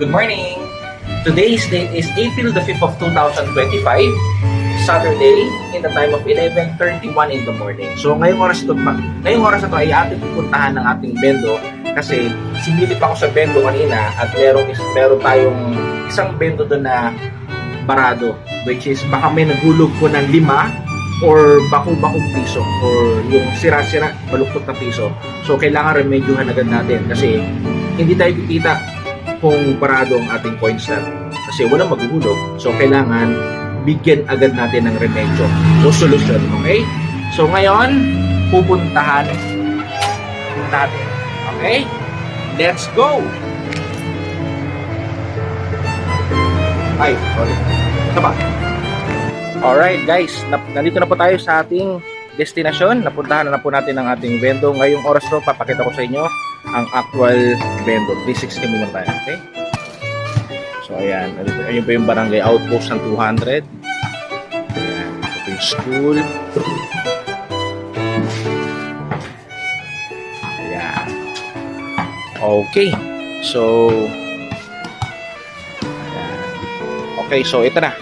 Good morning! Today's date is April the 5th of 2025, Saturday, in the time of 11:31 in the morning. So ngayong oras na to ay ating pupuntahan ng ating bendo kasi similip ako sa bendo kanina at meron tayong isang bendo doon na barado, which is baka may naghulog po ng 5 or baku-bakong piso or yung sira-sira, baluktot na piso. So kailangan remedyohan agad natin kasi hindi tayo kikita kung parado ang ating coin slot kasi walang maghuhulog. So kailangan bigyan agad natin ng remedyo o solusyon, okay? So ngayon, pupuntahan natin. Okay? Let's go! Ay, sorry. Tama. Alright guys, nandito na po tayo sa ating destinasyon. Napuntahan na po natin ang ating bendo. Ngayong oras to, papakita ko sa inyo ang actual bendo. 360 muna tayo, okay? So ayan, ayun po yung barangay outpost ng 200. Ayan, ito yung school. Ayan. Okay. So ayan. Okay, so ito na.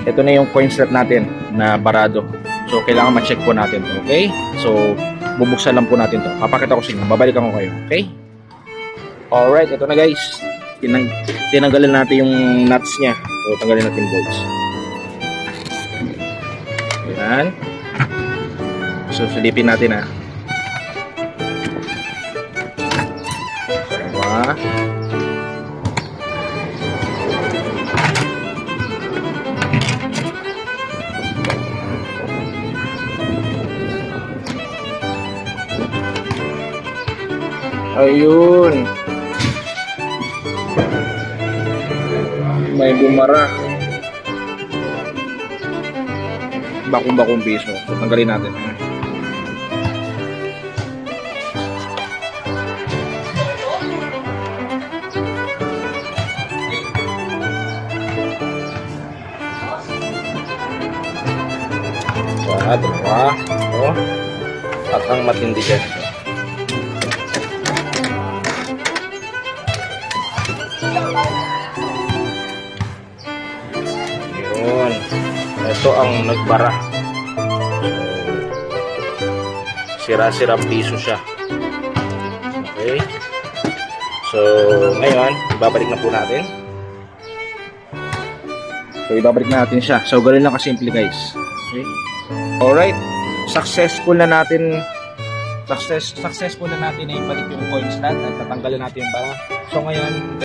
Ito na yung coin slot natin na barado. So kailangan ma-check po natin to, okay? So bubuksan lang po natin to. Papakita ko sa inyo. Babalikan ko kayo, okay? Alright, ito na guys. Tinanggalan natin yung nuts niya. So tanggalin natin yung bolts. Ayan. So silipin natin ha. Dalawa. Ayun. May bumara. Bakong piso. So, tanggalin natin. Dalawa. Oh. At ang matindi dyan. Yun. Ito ang nagbara. Sira-sira piso siya. Okay. So, ngayon, ibabalik na po natin. So, ibabalik na natin siya. So, ganoon lang kasimple guys. Okay. Alright. Successful na natin na ibalik yung coin slot at tatanggalin natin yung bara. So, ngayon,